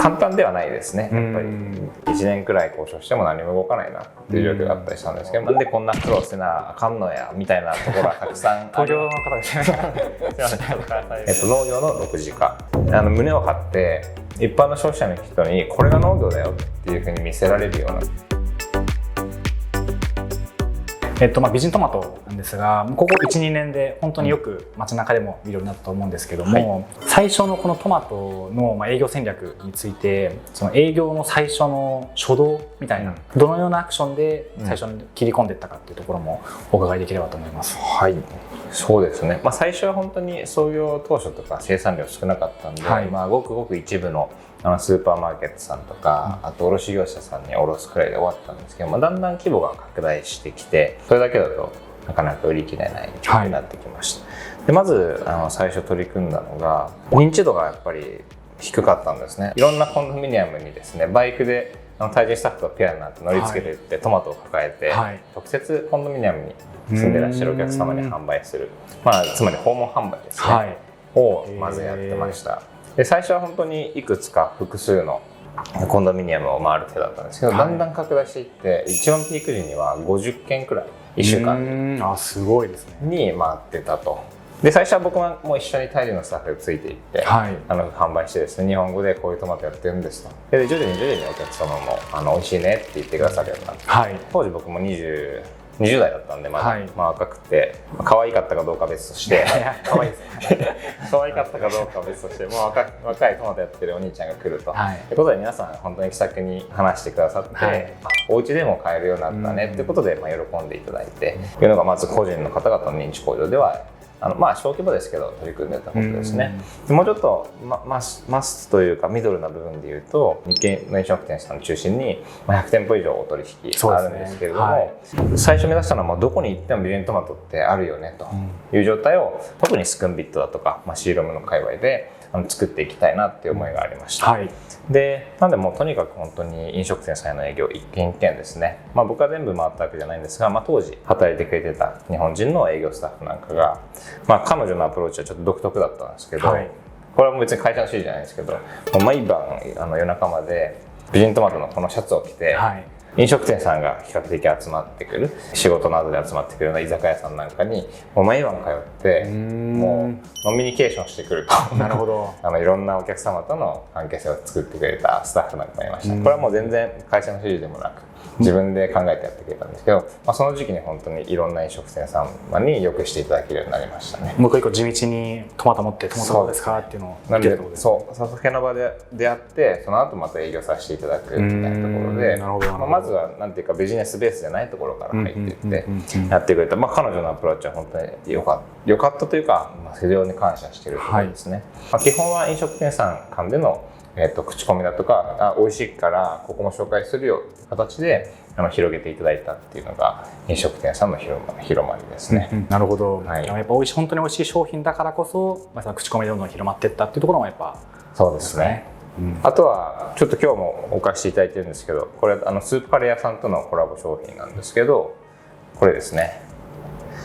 簡単ではないですね。やっぱり1年くらい交渉しても何も動かないなっていう状況があったりしたんですけど、なんでこんな苦労してなあかんのやみたいなところはたくさん東京の方ですね。すいません。農業の独自化、胸を張って一般の消費者の人にこれが農業だよっていうふうに見せられるような。美人トマトなんですが、ここ 1,2 年で本当によく街中でも見るようになったと思うんですけども、最初のこのトマトの営業戦略について、その営業の最初の初動みたいな、どのようなアクションで最初に切り込んでいったかっていうところもお伺いできればと思います。はい、そうですね。最初は本当に創業当初とか生産量少なかったんで、ごくごく一部のスーパーマーケットさんとか、あと卸業者さんに卸すくらいで終わったんですけど、だんだん規模が拡大してきて、それだけだとなかなか売り切れない状況になってきました。でまず最初取り組んだのが、認知度がやっぱり低かったんですね。いろんなコンドミニアムにですね、バイクで対人スタッフとペアになって乗り付けていって、トマトを抱えて、直接コンドミニアムに住んでらっしゃるお客様に販売する、つまり訪問販売ですね、をまずやってました。で最初は本当にいくつか複数のコンドミニアムを回る手だったんですけど、だんだん拡大していって、一番ピーク時には50件くらい1週間すごいですねに回ってたと。で最初は僕も一緒にタイ人のスタッフがついていって、販売してですね、日本語でこういうトマトやってるんですと。で徐々にお客様も美味しいねって言ってくださるようになって、当時僕も20代だったんで、若くて可愛かったかどうかは別として可愛いですね可愛かったかどうかは別として、もう若いトマトやってるお兄ちゃんが来ると、いうことで皆さん本当に気さくに話してくださって、お家でも買えるようになったねっていうことで喜んでいただいて、というのがまず個人の方々の認知向上では小規模ですけど取り組んでたことですね。もうちょっとマスというかミドルな部分でいうと、日系の飲食店さんを中心に100店舗以上お取引あるんですけれども、最初目指したのはどこに行っても美人トマトってあるよねという状態を、特にスクンビットだとかシーロムの界隈で作っていきたいなっていう思いがありました。でなんでもうとにかく本当に飲食店さんへの営業一軒一軒ですね、僕は全部回ったわけじゃないんですが、当時働いてくれてた日本人の営業スタッフなんかが、彼女のアプローチはちょっと独特だったんですけど、これは別に会社の指示じゃないですけど、毎晩夜中まで美人トマトのこのシャツを着て、飲食店さんが比較的集まってくる、仕事などで集まってくるような居酒屋さんなんかに毎晩通って、もうノミニケーションしてくるとなるほどいろんなお客様との関係性を作ってくれたスタッフなんかもいました。これはもう全然会社の指示でもなく自分で考えてやってくれたんですけど、その時期に本当にいろんな飲食店さんによくしていただけるようになりましたね。もう一個地道にトマト持ってトマトどうですかっていうのをなんで、そう佐々木の場で出会って、その後また営業させていただくみたいなところで、まずはなんていうかビジネスベースじゃないところから入っていってやってくれた。彼女のアプローチは本当に良かったというか、非常に感謝しているところですね。基本は飲食店さん間での口コミだとか、美味しいからここも紹介するよって形で広げていただいたっていうのが飲食店さんの広まりですね。なるほど。やっぱ本当に美味しい商品だからこそ、その口コミでどんどん広まっていったっていうところもやっぱそうですね。あとはちょっと今日もお貸していただいてるんですけど、これスープカレー屋さんとのコラボ商品なんですけど、これですね。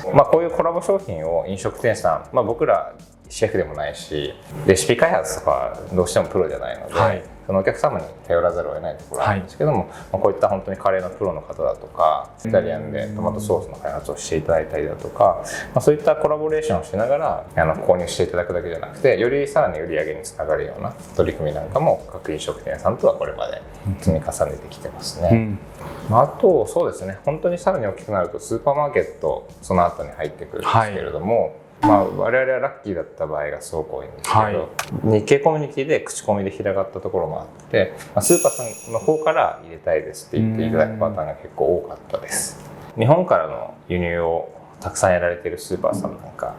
こういうコラボ商品を飲食店さん、僕らシェフでもないしレシピ開発とかどうしてもプロじゃないので、そのお客様に頼らざるを得ないところなんですけども、こういった本当にカレーのプロの方だとか、イタリアンでトマトソースの開発をしていただいたりだとか、そういったコラボレーションをしながら購入していただくだけじゃなくて、よりさらに売り上げにつながるような取り組みなんかも各飲食店さんとはこれまで積み重ねてきてますね。あとそうですね、本当にさらに大きくなるとスーパーマーケットその後に入ってくるんですけれども、我々はラッキーだった場合がすごく多いんですけど、日系コミュニティで口コミで広がったところもあって、スーパーさんの方から入れたいですって言っていただくパターンが結構多かったです。日本からの輸入をたくさんやられているスーパーさんなんか、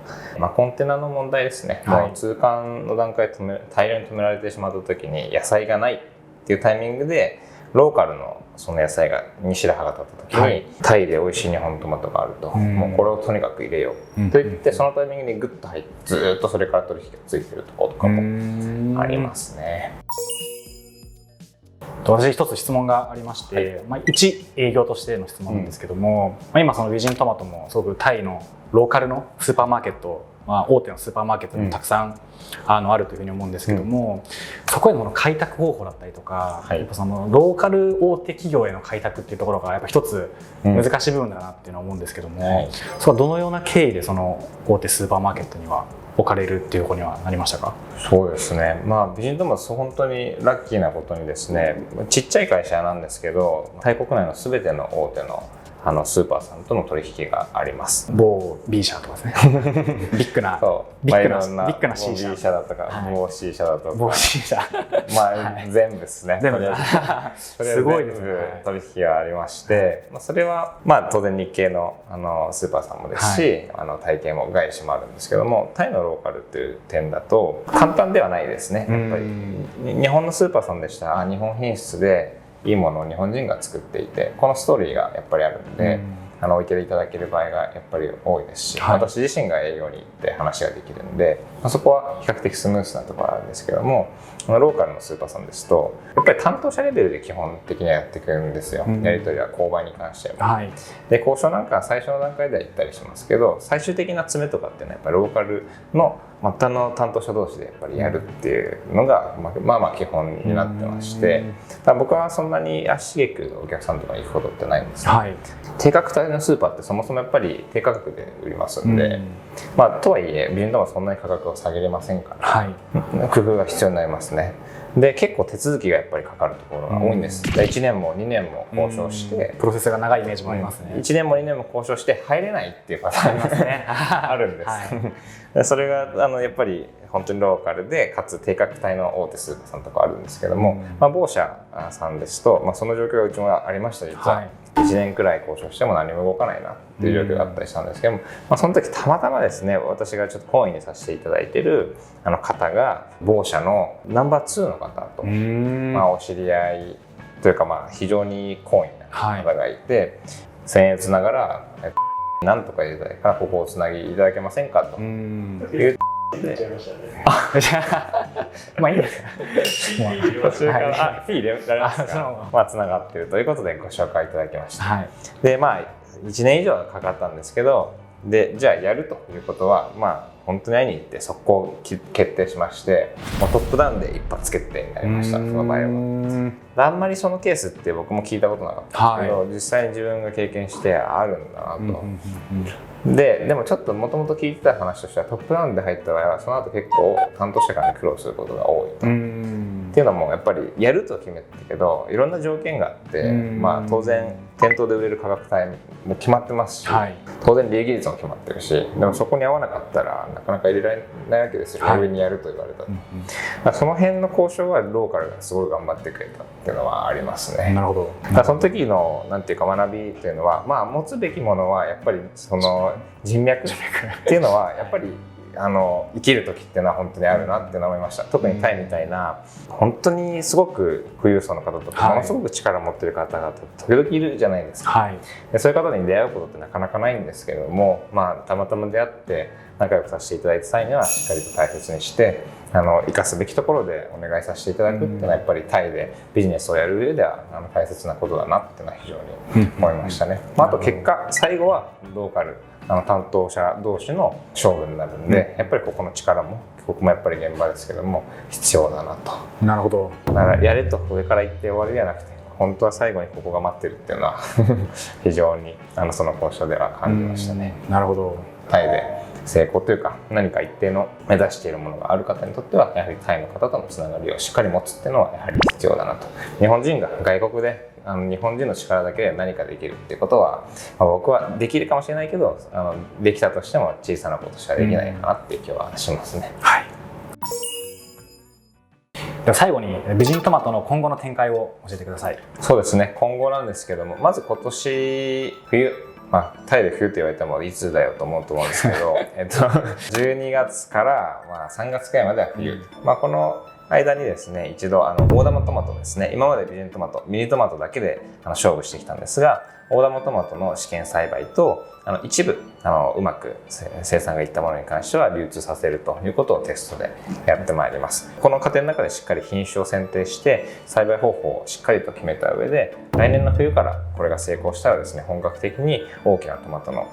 コンテナの問題ですね。もう通関の段階で大量に止められてしまった時に野菜がないっていうタイミングで、ローカルのその野菜に白羽が立った時に、タイで美味しい日本トマトがあると、もうこれをとにかく入れようと言って、そのタイミングにグッと入ってずっとそれから取引がついてるところとかもありますね。私一つ質問がありまして、一営業としての質問なんですけども、今その美人トマトもすごくタイのローカルのスーパーマーケット大手のスーパーマーケットにもたくさん、あるというふうに思うんですけども、そこへの開拓方法だったりとか、やっぱそのローカル大手企業への開拓っていうところがやっぱ一つ難しい部分だなっていうのは思うんですけども、それはどのような経緯でその大手スーパーマーケットには置かれるっていうことにはなりましたか？そうですね、美人トマト本当にラッキーなことにですね、ちっちゃい会社なんですけど、タイ国内の全ての大手のスーパーさんとの取引があります。某 B 社とかですねビッグなビッグな C 社 B 社だとか、某 C 社だとか、某 C 社全部ですね。全部すごいですね。取引がありまして、それは当然日系のスーパーさんもですし、タイ系も外資もあるんですけども、タイのローカルっていう点だと簡単ではないですね。やっぱり日本のスーパーさんでしたら日本品質でいいものを日本人が作っていて、このストーリーがやっぱりあるんで、おいていただける場合がやっぱり多いですし、私自身が営業に行って話ができるんで、そこは比較的スムースなところあるんですけども、ローカルのスーパーさんですとやっぱり担当者レベルで基本的にはやってくるんですよ、やり取りは購買に関しては、で交渉なんか最初の段階では行ったりしますけど、最終的な詰めとかっていうのはやっぱりローカルの末端の担当者同士でやっぱりやるっていうのが基本になってまして、僕はそんなに足しげくお客さんとか行くことってないんですよ、低価格帯のスーパーってそもそもやっぱり低価格で売りますんで、とはいえビンドはそんなに価格を下げれませんから、工夫が必要になりますね。で結構手続きがやっぱりかかるところが多いんです。1年も2年も交渉してプロセスが長いイメージもありますね。1年も2年も交渉して入れないっていうパターンがあるんです、それがやっぱり本当にローカルでかつ低価格帯の大手スーパーさんとかあるんですけども、某社さんですと、その状況がうちもありました。実は1年くらい交渉しても何も動かないなっていう状況があったりしたんですけども、その時たまたまですね、私がちょっと懇意にさせていただいている方が某社のナンバー2の方と、お知り合いというか非常に懇意な方がいて、僭越ながらなんとか言いたいからここをつなぎいただけませんかと言っていいですか。途中からフィー入れられますか。つながっているということでご紹介いただきました。で1年以上かかったんですけど、でじゃあやるということは本当に会いに行って速攻決定しまして、トップダウンで一発決定になりました。その場合はあんまりそのケースって僕も聞いたことなかったんですけど、実際に自分が経験してあるんだなと。でもちょっともともと聞いてた話としては、トップダウンで入った場合はその後結構担当者から苦労することが多いと。っていうのもやっぱりやると決めたけどいろんな条件があって、当然店頭で売れる価格帯も決まってますし、当然利益率も決まってるし、でもそこに合わなかったらなかなか入れられないわけですよ、上にやると言われたら、その辺の交渉はローカルがすごい頑張ってくれたっていうのはありますね。なるほど。その時のなんていうか学びというのは、持つべきものはやっぱりその人脈っていうのはやっぱり生きる時っていうのは本当にあるなって思いました。特にタイみたいな本当にすごく富裕層の方とか、ものすごく力を持っている方々時々いるじゃないですか、でそういう方に出会うことってなかなかないんですけれども、たまたま出会って仲良くさせていただいた際にはしっかりと大切にして生かすべきところでお願いさせていただくっていうのはやっぱりタイでビジネスをやる上では大切なことだなっていうのは非常に思いましたね。あと結果最後はローカル担当者同士の勝負になるんで、やっぱりここの力も僕もやっぱり現場ですけども必要だなと。なるほど。だからやれと上から言って終わりではなくて、本当は最後にここが待ってるっていうのは非常にその交渉では感じましたね。なるほど。タイで成功というか何か一定の目指しているものがある方にとってはやはりタイの方とのつながりをしっかり持つっていうのはやはり必要だなと。日本人が外国で日本人の力だけで何かできるっていうことは、僕はできるかもしれないけどできたとしても小さなことしかできないかなっていう気はしますね。では最後に美人トマトの今後の展開を教えてください。そうですね、今後なんですけども、まず今年冬、タイで冬と言われてもいつだよと思うと思うんですけど12月から3月くらいまでは冬、この間にですね一度大玉トマトですね、今まで美人トマトミニトマトだけで勝負してきたんですが、大玉トマトの試験栽培と一部うまく生産がいったものに関しては流通させるということをテストでやってまいります。この過程の中でしっかり品種を選定して栽培方法をしっかりと決めた上で、来年の冬からこれが成功したらですね本格的に大きなトマトの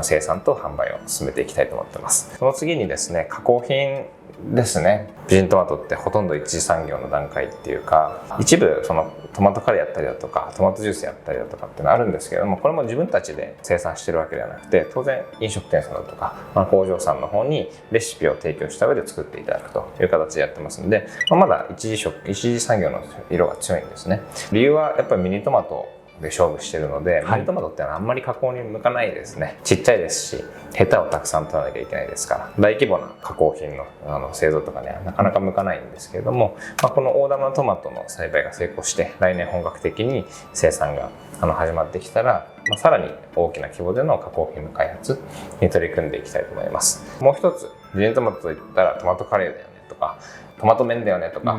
生産と販売を進めていきたいと思ってます。その次にですね、加工品ですね。美人トマトってほとんど一次産業の段階っていうか、一部そのトマトカレーやったりだとかトマトジュースやったりだとかっていうのはあるんですけれども、これも自分たちで生産してるわけではなくて、当然飲食店さんだとか、工場さんの方にレシピを提供した上で作っていただくという形でやってますので、まだ一次産業の色が強いんですね。理由はやっぱりミニトマトで勝負してるので、ミニトマトってのはあんまり加工に向かないですね。ちっちゃいですし、ヘタをたくさん取らなきゃいけないですから、大規模な加工品の製造とかにはなかなか向かないんですけれども、この大玉のトマトの栽培が成功して来年本格的に生産が始まってきたら、さらに大きな規模での加工品の開発に取り組んでいきたいと思います。もう一つ、美人トマトといったらトマトカレーだよねとか、トマト麺だよねとか、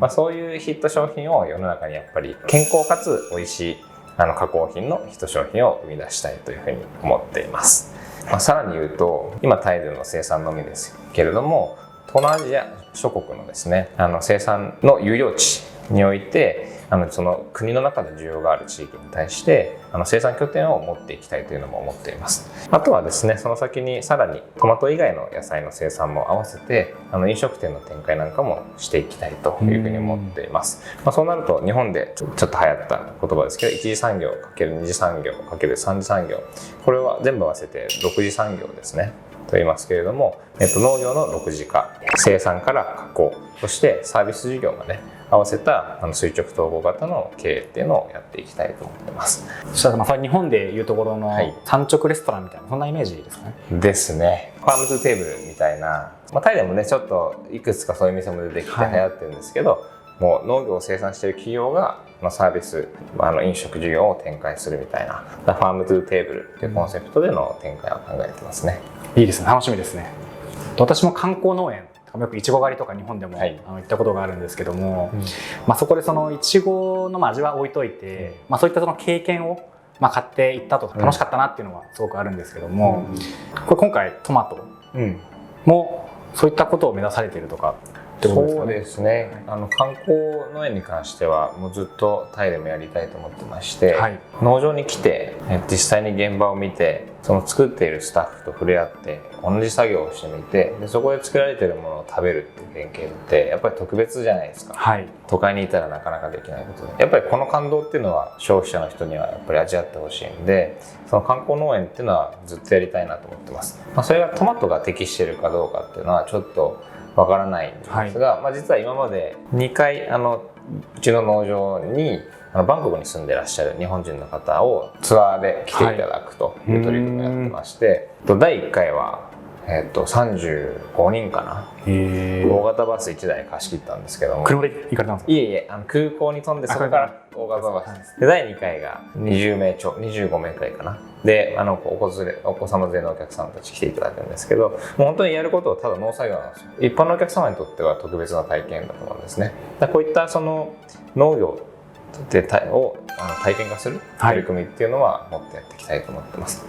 そういうヒット商品を世の中にやっぱり健康かつ美味しい加工品のヒット商品を生み出したいというふうに思っています。さらに言うと、今タイでの生産のみですけれども、東南アジア諸国のですね、生産の有料地においてその国の中で需要がある地域に対して生産拠点を持っていきたいというのも思っています。あとはですね、その先にさらにトマト以外の野菜の生産も合わせて飲食店の展開なんかもしていきたいというふうに思っています。そうなると日本でちょっと流行った言葉ですけど、一次産業×二次産業×三次産業、これは全部合わせて6次産業ですねと言いますけれども、農業の6次化、生産から加工、そしてサービス事業まで合わせた垂直統合型の経営っていうのをやっていきたいと思っています。そしたらそれ日本でいうところの産直レストランみたいな、そんなイメージですかね。ですね。ファームトゥーテーブルみたいな、タイでもねちょっといくつかそういう店も出てきて流行ってるんですけど、もう農業を生産している企業がサービス、飲食事業を展開するみたいな、ファームトゥーテーブルっていうコンセプトでの展開を考えてますね。いいですね、楽しみですね。私も観光農園、よくいちご狩りとか日本でも、行ったことがあるんですけども、そこでそのいちごの味は置いといて、そういったその経験を買っていったと楽しかったなっていうのはすごくあるんですけども、これ今回トマトもそういったことを目指されているとかってことですかね。そうですね。観光農園に関してはもうずっとタイでもやりたいと思ってまして、農場に来て実際に現場を見て、その作っているスタッフと触れ合って同じ作業をしてみて、でそこで作られているものを食べるっていう経験ってやっぱり特別じゃないですか。都会にいたらなかなかできないことで、やっぱりこの感動っていうのは消費者の人にはやっぱり味わってほしいんで、その観光農園っていうのはずっとやりたいなと思ってます。それがトマトが適しているかどうかっていうのはちょっとわからないんですが、実は今まで2回うちの農場にバンコクに住んでらっしゃる日本人の方をツアーで来ていただくという取り組みをやってまして、第1回は35人かな、大型バス1台貸し切ったんですけども。車で行かれたんですか？いえいえ、空港に飛んでそこから大型バスで、第2回が20名超25名くらいかなで、お子様連れのお客さんたち来ていただくんですけど、もう本当にやることはただ農作業なんですよ。一般のお客様にとっては特別な体験だと思うんですね。こういったその農業を体験化する取り組みっていうのはもっとやっていきたいと思ってます。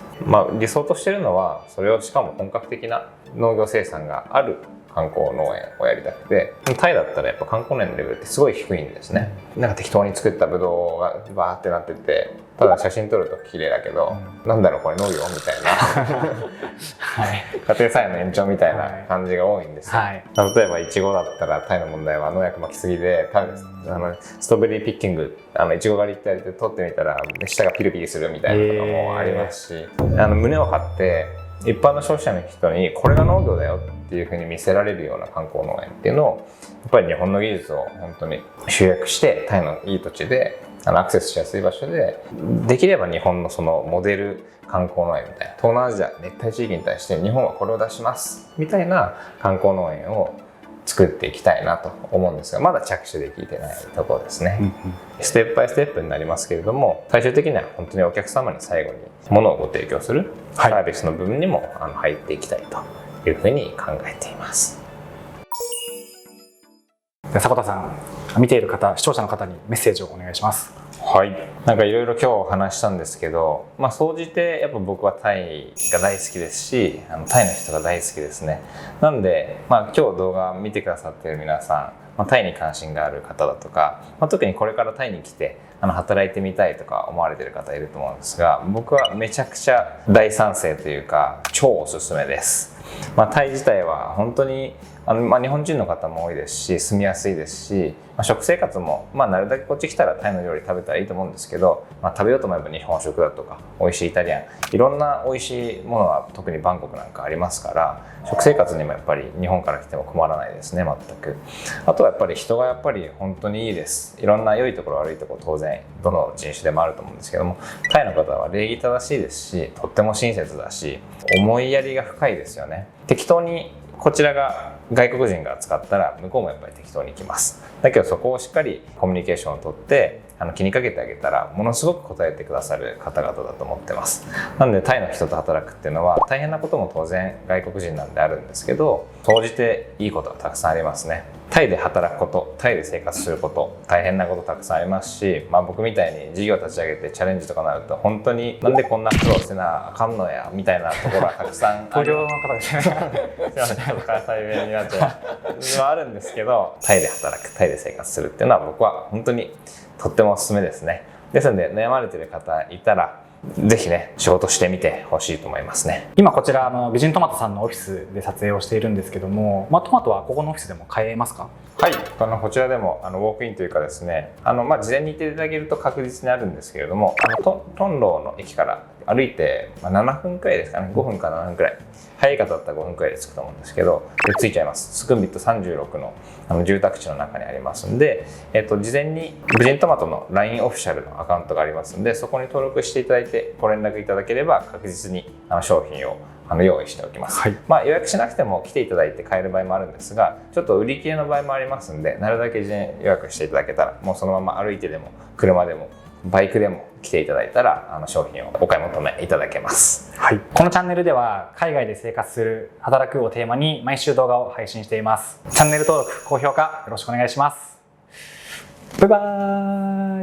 理想としてるのは、それをしかも本格的な農業生産がある観光農園をやりたくて、タイだったらやっぱ観光農園のレベルってすごい低いんですね。なんか適当に作ったブドウがバーってなってて、ただ写真撮ると綺麗だけど、なんだろうこれ農業みたいな家庭菜園の延長みたいな感じが多いんですよ。例えばイチゴだったらタイの問題は農薬撒きすぎで、ストロベリーピッキングイチゴ狩りってやって取ってみたら舌がピリピリするみたいなのとかもありますし、胸を張って一般の消費者の人にこれが農業だよっていうふうに見せられるような観光農園っていうのを、やっぱり日本の技術を本当に集約してタイのいい土地でアクセスしやすい場所で、できれば日本のそのモデル観光農園みたいな、東南アジア熱帯地域に対して日本はこれを出しますみたいな観光農園を作っていきたいなと思うんですが、まだ着手できてないところですね。ステップバイステップになりますけれども、最終的には本当にお客様に最後に物をご提供するサービスの部分にも入っていきたいというふうに考えています。迫田さん、見ている方、視聴者の方にメッセージをお願いします。はい、なんかいろいろ今日お話したんですけど、総じてやっぱ僕はタイが大好きですし、タイの人が大好きですね。なんで、今日動画見てくださっている皆さタイに関心がある方だとか、特にこれからタイに来て働いてみたいとか思われている方いると思うんですが、僕はめちゃくちゃ大賛成というか超おすすめです。タイ自体は本当に日本人の方も多いですし、住みやすいですし、食生活もなるだけこっち来たらタイの料理食べたらいいと思うんですけど、食べようと思えば日本食だとか美味しいイタリアン、いろんな美味しいものは特にバンコクなんかありますから、食生活にもやっぱり日本から来ても困らないですね、全く。あとはやっぱり人がやっぱり本当にいいです。いろんな良いところ悪いところ当然どの人種でもあると思うんですけども、タイの方は礼儀正しいですし、とっても親切だし、思いやりが深いですよね。適当にこちらが外国人が使ったら向こうもやっぱり適当に来ます。だけどそこをしっかりコミュニケーションをとって気にかけてあげたらものすごく答えてくださる方々だと思ってます。なのでタイの人と働くっていうのは大変なことも当然外国人なんであるんですけど、総じていいことがたくさんありますね。タイで働くこと、タイで生活すること、大変なことたくさんありますし、僕みたいに事業立ち上げてチャレンジとかなると本当になんでこんな苦労してなあかんのやみたいなところはたくさん同僚の方ですね。すいません、ちょっと関西弁になっちゃうはあるんですけど、タイで働く、タイで生活するっていうのは僕は本当にとってもおすすめですね。ですので悩まれている方いたらぜひね、仕事してみてほしいと思いますね。今こちら美人トマトさんのオフィスで撮影をしているんですけども、トマトはここのオフィスでも買えますか？はい、こちらでもウォークインというかですね、事前に行っていただけると確実にあるんですけれども、トンローの駅から歩いて7分くらいですかね、5分か7分くらい、早い方だったら5分くらいで着くと思うんですけど、着いちゃいます。スクンビット36の住宅地の中にありますんで、事前に美人トマトの LINE オフィシャルのアカウントがありますんで、そこに登録していただいてご連絡いただければ確実に商品を用意しておきます。はい、予約しなくても来ていただいて買える場合もあるんですが、ちょっと売り切れの場合もありますんで、なるだけ事前予約していただけたら、もうそのまま歩いてでも車でもバイクでも来ていただいたら商品をお買い求めいただけます。はい、このチャンネルでは海外で生活する、働くをテーマに毎週動画を配信しています。チャンネル登録、高評価よろしくお願いします。バイバーイ。